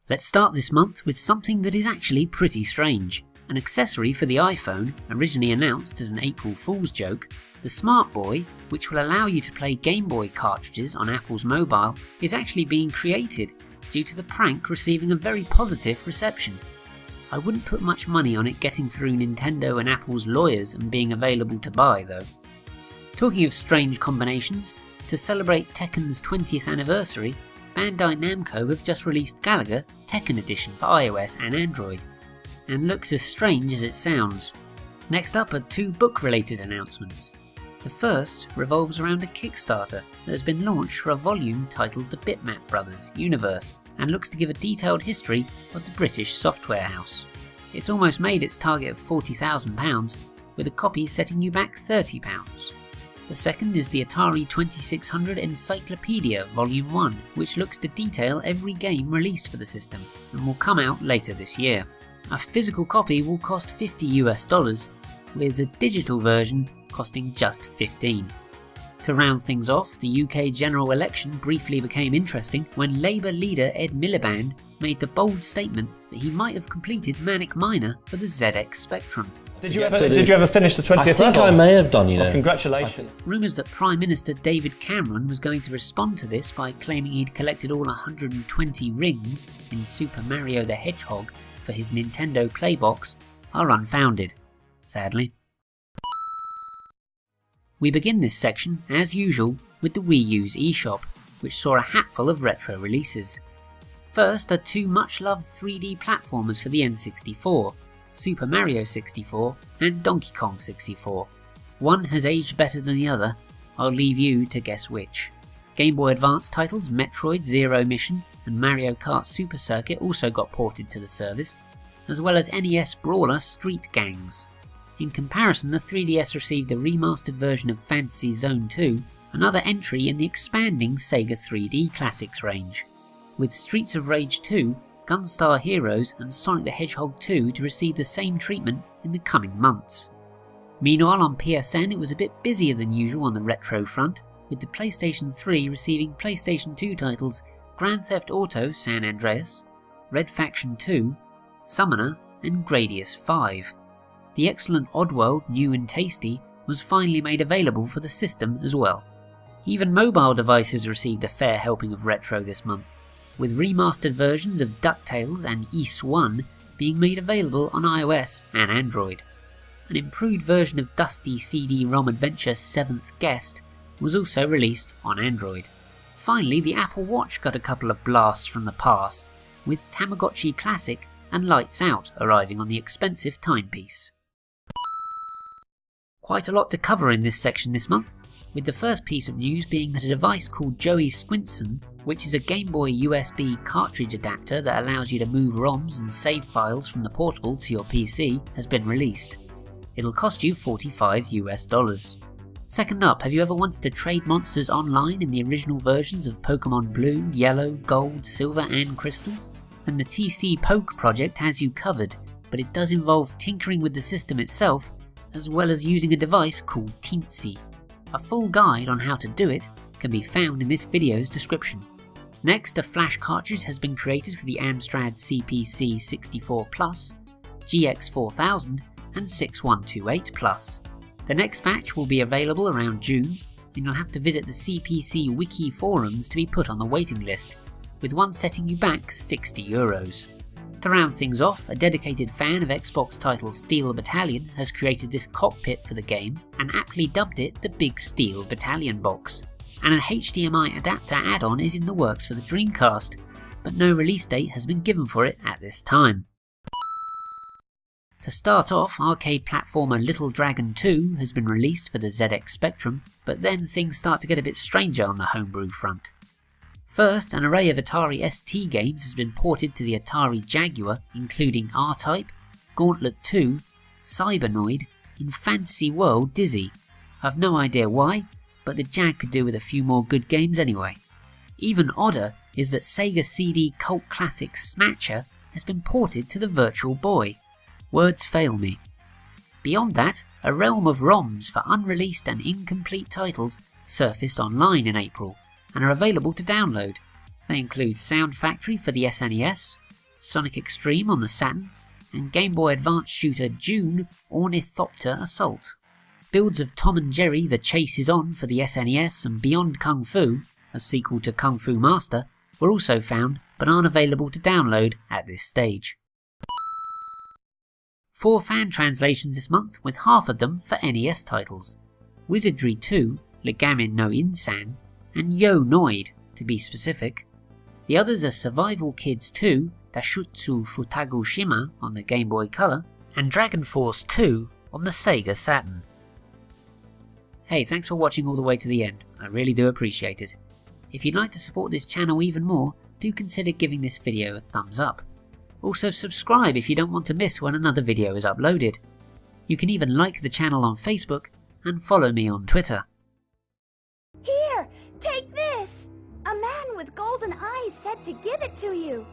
Let's start this month with something that is actually pretty strange. An accessory for the iPhone, originally announced as an April Fool's joke, the Smart Boy, which will allow you to play Game Boy cartridges on Apple's mobile, is actually being created due to the prank receiving a very positive reception. I wouldn't put much money on it getting through Nintendo and Apple's lawyers and being available to buy though. Talking of strange combinations, to celebrate Tekken's 20th anniversary, Bandai Namco have just released Galaga Tekken Edition for iOS and Android, and looks as strange as it sounds. Next up are two book-related announcements. The first revolves around a Kickstarter that has been launched for a volume titled The Bitmap Brothers Universe, and looks to give a detailed history of the British software house. It's almost made its target of £40,000, with a copy setting you back £30. The second is the Atari 2600 Encyclopedia Volume 1, which looks to detail every game released for the system, and will come out later this year. A physical copy will cost $50 with a digital version costing just $15. To round things off, the UK general election briefly became interesting when Labour leader Ed Miliband made the bold statement that he might have completed Manic Miner for the ZX Spectrum. Did you ever finish the 20th level? I think I may have done, you know. Oh, congratulations. Rumours that Prime Minister David Cameron was going to respond to this by claiming he'd collected all 120 rings in Super Mario the Hedgehog for his Nintendo Playbox are unfounded, sadly. We begin this section, as usual, with the Wii U's eShop, which saw a hatful of retro releases. First are two much-loved 3D platformers for the N64, Super Mario 64 and Donkey Kong 64. One has aged better than the other, I'll leave you to guess which. Game Boy Advance titles Metroid Zero Mission and Mario Kart Super Circuit also got ported to the service, as well as NES brawler Street Gangs. In comparison, the 3DS received a remastered version of Fantasy Zone 2, another entry in the expanding Sega 3D Classics range, with Streets of Rage 2, Gunstar Heroes and Sonic the Hedgehog 2 to receive the same treatment in the coming months. Meanwhile, on PSN it was a bit busier than usual on the retro front, with the PlayStation 3 receiving PlayStation 2 titles Grand Theft Auto San Andreas, Red Faction 2, Summoner and Gradius 5. The excellent Oddworld New and Tasty was finally made available for the system as well. Even mobile devices received a fair helping of retro this month, with remastered versions of DuckTales and Ys 1 being made available on iOS and Android. An improved version of Dusty CD-ROM Adventure 7th Guest was also released on Android. Finally, the Apple Watch got a couple of blasts from the past, with Tamagotchi Classic and Lights Out arriving on the expensive timepiece. Quite a lot to cover in this section this month, with the first piece of news being that a device called Joey-Squinson, which is a Game Boy USB cartridge adapter that allows you to move ROMs and save files from the portable to your PC, has been released. It'll cost you $45. Second up, have you ever wanted to trade monsters online in the original versions of Pokemon Blue, Yellow, Gold, Silver and Crystal? Then the TCPoke project has you covered, but it does involve tinkering with the system itself, as well as using a device called Teensy. A full guide on how to do it can be found in this video's description. Next, a flash cartridge has been created for the Amstrad CPC64 Plus, GX4000 and 6128 Plus. The next batch will be available around June, and you'll have to visit the CPC Wiki forums to be put on the waiting list, with one setting you back €60. To round things off, a dedicated fan of Xbox title Steel Battalion has created this cockpit for the game and aptly dubbed it the Big Steel Battalion box. And an HDMI adapter add-on is in the works for the Dreamcast, but no release date has been given for it at this time. To start off, arcade platformer Little Dragon 2 has been released for the ZX Spectrum, but then things start to get a bit stranger on the homebrew front. First, an array of Atari ST games has been ported to the Atari Jaguar, including R-Type, Gauntlet 2, Cybernoid, and Fantasy World Dizzy. I've no idea why, but the Jag could do with a few more good games anyway. Even odder is that Sega CD cult classic Snatcher has been ported to the Virtual Boy. Words fail me. Beyond that, a realm of ROMs for unreleased and incomplete titles surfaced online in April and are available to download. They include Sound Factory for the SNES, Sonic Xtreme on the Saturn, and Game Boy Advance shooter Dune Ornithopter Assault. Builds of Tom and Jerry The Chase Is On for the SNES and Beyond Kung Fu, a sequel to Kung Fu Master, were also found but aren't available to download at this stage. 4 fan translations this month, with half of them for NES titles. Wizardry 2, Legamin no Insan, and Yo Noid, to be specific. The others are Survival Kids 2, Dashutsu Futagushima on the Game Boy Color, and Dragon Force 2 on the Sega Saturn. Hey, thanks for watching all the way to the end, I really do appreciate it. If you'd like to support this channel even more, do consider giving this video a thumbs up. Also subscribe if you don't want to miss when another video is uploaded. You can even like the channel on Facebook and follow me on Twitter. Here, take this! A man with golden eyes said to give it to you.